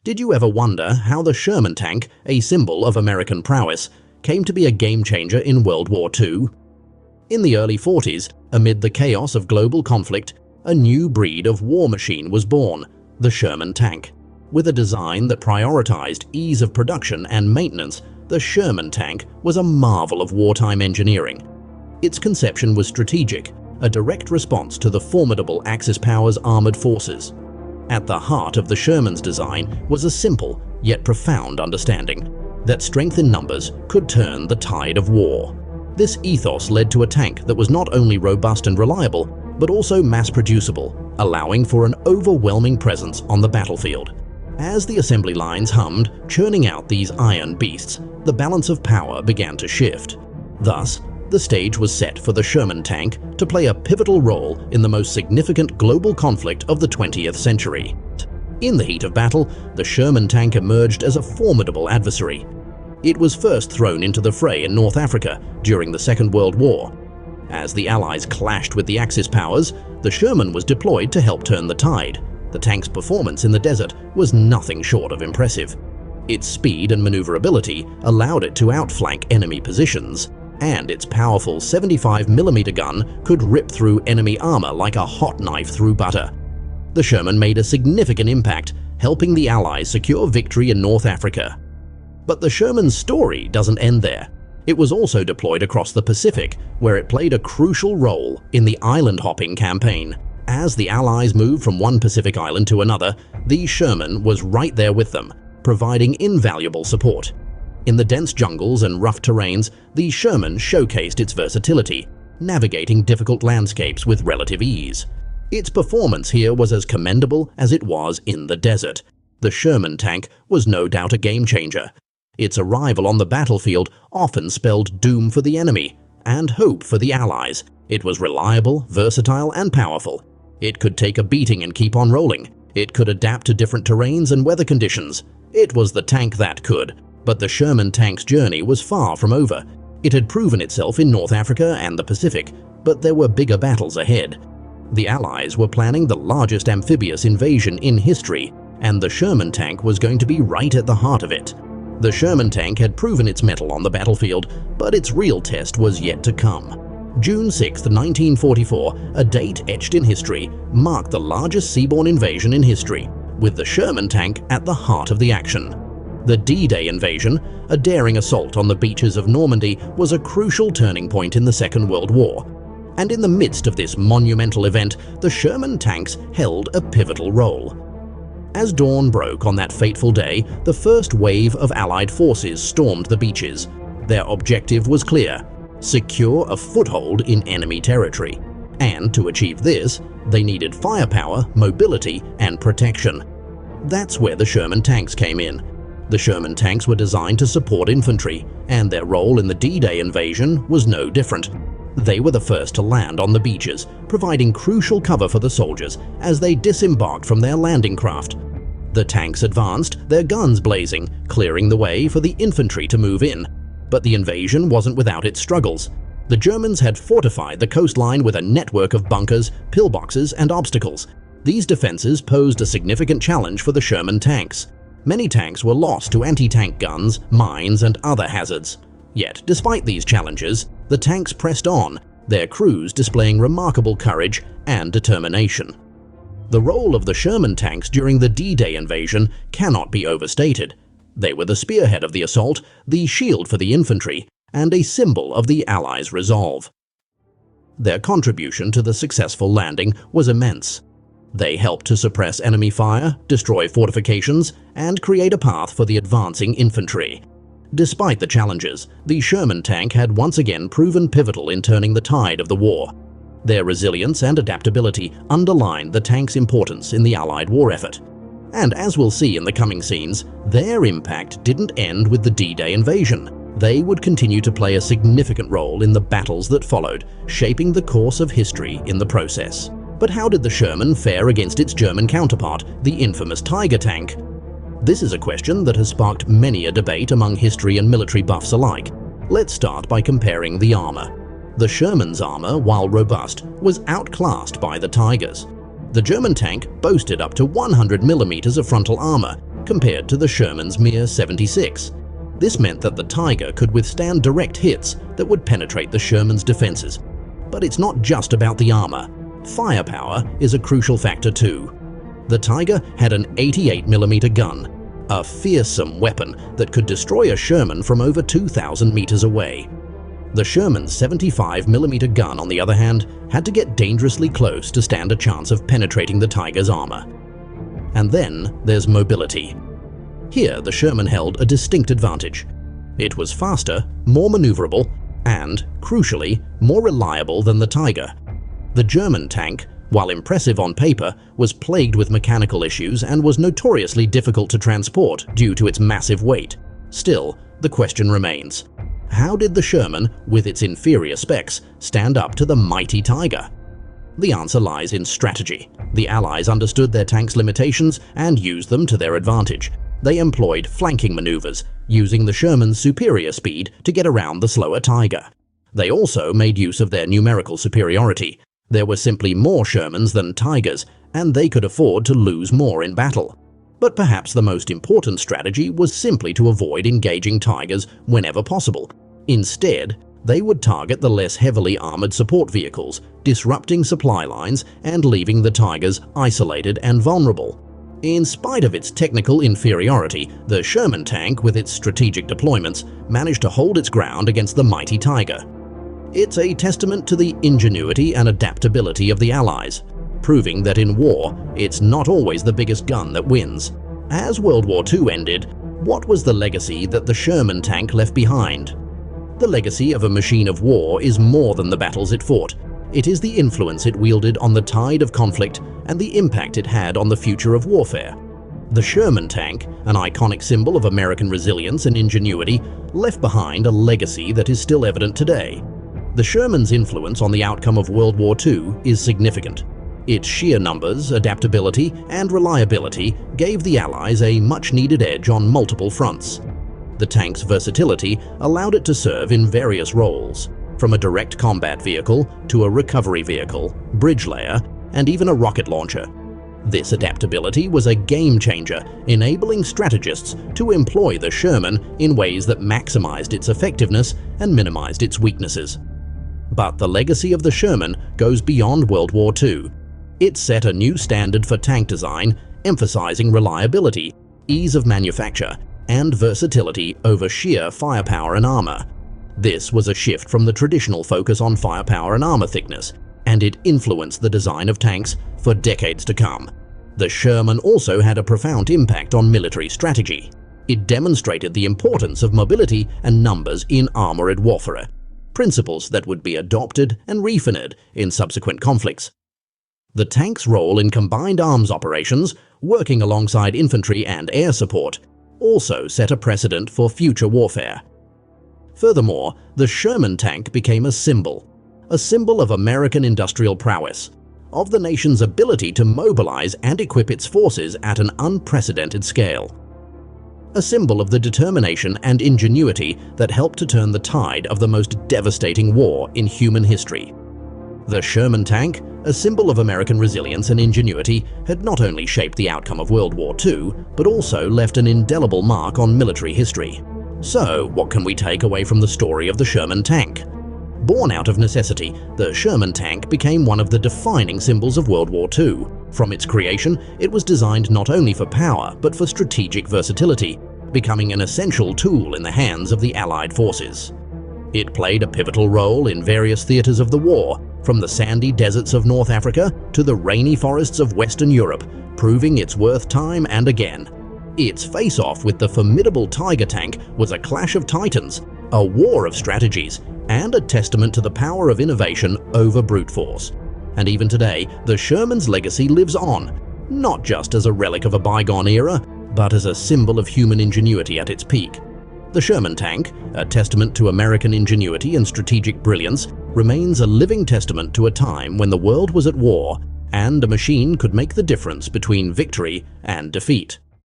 Did you ever wonder how the Sherman tank, a symbol of American prowess, came to be a game-changer in World War II? In the early 40s, amid the chaos of global conflict, a new breed of war machine was born, the Sherman tank. With a design that prioritized ease of production and maintenance, the Sherman tank was a marvel of wartime engineering. Its conception was strategic, a direct response to the formidable Axis powers' armored forces. At the heart of the Sherman's design was a simple, yet profound understanding that strength in numbers could turn the tide of war. This ethos led to a tank that was not only robust and reliable, but also mass-producible, allowing for an overwhelming presence on the battlefield. As the assembly lines hummed, churning out these iron beasts, the balance of power began to shift. Thus, the stage was set for the Sherman tank to play a pivotal role in the most significant global conflict of the 20th century. In the heat of battle, the Sherman tank emerged as a formidable adversary. It was first thrown into the fray in North Africa during the Second World War. As the Allies clashed with the Axis powers, the Sherman was deployed to help turn the tide. The tank's performance in the desert was nothing short of impressive. Its speed and maneuverability allowed it to outflank enemy positions, and its powerful 75mm gun could rip through enemy armor like a hot knife through butter. The Sherman made a significant impact, helping the Allies secure victory in North Africa. But the Sherman's story doesn't end there. It was also deployed across the Pacific, where it played a crucial role in the island-hopping campaign. As the Allies moved from one Pacific island to another, the Sherman was right there with them, providing invaluable support. In the dense jungles and rough terrains, the Sherman showcased its versatility, navigating difficult landscapes with relative ease. Its performance here was as commendable as it was in the desert. The Sherman tank was no doubt a game-changer. Its arrival on the battlefield often spelled doom for the enemy and hope for the Allies. It was reliable, versatile, and powerful. It could take a beating and keep on rolling. It could adapt to different terrains and weather conditions. It was the tank that could. But the Sherman tank's journey was far from over. It had proven itself in North Africa and the Pacific, but there were bigger battles ahead. The Allies were planning the largest amphibious invasion in history, and the Sherman tank was going to be right at the heart of it. The Sherman tank had proven its mettle on the battlefield, but its real test was yet to come. June 6, 1944, a date etched in history, marked the largest seaborne invasion in history, with the Sherman tank at the heart of the action. The D-Day invasion, a daring assault on the beaches of Normandy, was a crucial turning point in the Second World War. And in the midst of this monumental event, the Sherman tanks held a pivotal role. As dawn broke on that fateful day, the first wave of Allied forces stormed the beaches. Their objective was clear: secure a foothold in enemy territory. And to achieve this, they needed firepower, mobility, and protection. That's where the Sherman tanks came in. The Sherman tanks were designed to support infantry, and their role in the D-Day invasion was no different. They were the first to land on the beaches, providing crucial cover for the soldiers as they disembarked from their landing craft. The tanks advanced, their guns blazing, clearing the way for the infantry to move in. But the invasion wasn't without its struggles. The Germans had fortified the coastline with a network of bunkers, pillboxes, and obstacles. These defenses posed a significant challenge for the Sherman tanks. Many tanks were lost to anti-tank guns, mines, and other hazards. Yet, despite these challenges, the tanks pressed on, their crews displaying remarkable courage and determination. The role of the Sherman tanks during the D-Day invasion cannot be overstated. They were the spearhead of the assault, the shield for the infantry, and a symbol of the Allies' resolve. Their contribution to the successful landing was immense. They helped to suppress enemy fire, destroy fortifications, and create a path for the advancing infantry. Despite the challenges, the Sherman tank had once again proven pivotal in turning the tide of the war. Their resilience and adaptability underlined the tank's importance in the Allied war effort. And as we'll see in the coming scenes, their impact didn't end with the D-Day invasion. They would continue to play a significant role in the battles that followed, shaping the course of history in the process. But how did the Sherman fare against its German counterpart, the infamous Tiger tank? This is a question that has sparked many a debate among history and military buffs alike. Let's start by comparing the armor. The Sherman's armor, while robust, was outclassed by the Tigers. The German tank boasted up to 100mm of frontal armor, compared to the Sherman's mere 76. This meant that the Tiger could withstand direct hits that would penetrate the Sherman's defenses. But it's not just about the armor. Firepower is a crucial factor too. The Tiger had an 88mm gun, a fearsome weapon that could destroy a Sherman from over 2,000 meters away. The Sherman's 75mm gun, on the other hand, had to get dangerously close to stand a chance of penetrating the Tiger's armor. And then there's mobility. Here, the Sherman held a distinct advantage. It was faster, more maneuverable, and, crucially, more reliable than the Tiger. The German tank, while impressive on paper, was plagued with mechanical issues and was notoriously difficult to transport due to its massive weight. Still, the question remains: how did the Sherman, with its inferior specs, stand up to the mighty Tiger? The answer lies in strategy. The Allies understood their tank's limitations and used them to their advantage. They employed flanking maneuvers, using the Sherman's superior speed to get around the slower Tiger. They also made use of their numerical superiority. There were simply more Shermans than Tigers, and they could afford to lose more in battle. But perhaps the most important strategy was simply to avoid engaging Tigers whenever possible. Instead, they would target the less heavily armored support vehicles, disrupting supply lines and leaving the Tigers isolated and vulnerable. In spite of its technical inferiority, the Sherman tank, with its strategic deployments, managed to hold its ground against the mighty Tiger. It's a testament to the ingenuity and adaptability of the Allies, proving that in war, it's not always the biggest gun that wins. As World War II ended, what was the legacy that the Sherman tank left behind? The legacy of a machine of war is more than the battles it fought. It is the influence it wielded on the tide of conflict and the impact it had on the future of warfare. The Sherman tank, an iconic symbol of American resilience and ingenuity, left behind a legacy that is still evident today. The Sherman's influence on the outcome of World War II is significant. Its sheer numbers, adaptability, and reliability gave the Allies a much-needed edge on multiple fronts. The tank's versatility allowed it to serve in various roles, from a direct combat vehicle to a recovery vehicle, bridge layer, and even a rocket launcher. This adaptability was a game-changer, enabling strategists to employ the Sherman in ways that maximized its effectiveness and minimized its weaknesses. But the legacy of the Sherman goes beyond World War II. It set a new standard for tank design, emphasizing reliability, ease of manufacture, and versatility over sheer firepower and armor. This was a shift from the traditional focus on firepower and armor thickness, and it influenced the design of tanks for decades to come. The Sherman also had a profound impact on military strategy. It demonstrated the importance of mobility and numbers in armored warfare, principles that would be adopted and refined in subsequent conflicts. The tank's role in combined arms operations, working alongside infantry and air support, also set a precedent for future warfare. Furthermore, the Sherman tank became a symbol of American industrial prowess, of the nation's ability to mobilize and equip its forces at an unprecedented scale. A symbol of the determination and ingenuity that helped to turn the tide of the most devastating war in human history. The Sherman tank, a symbol of American resilience and ingenuity, had not only shaped the outcome of World War II, but also left an indelible mark on military history. So, what can we take away from the story of the Sherman tank? Born out of necessity, the Sherman tank became one of the defining symbols of World War II. From its creation, it was designed not only for power, but for strategic versatility, becoming an essential tool in the hands of the Allied forces. It played a pivotal role in various theaters of the war, from the sandy deserts of North Africa to the rainy forests of Western Europe, proving its worth time and again. Its face-off with the formidable Tiger tank was a clash of titans, a war of strategies, and a testament to the power of innovation over brute force. And even today, the Sherman's legacy lives on, not just as a relic of a bygone era, but as a symbol of human ingenuity at its peak. The Sherman tank, a testament to American ingenuity and strategic brilliance, remains a living testament to a time when the world was at war, and a machine could make the difference between victory and defeat.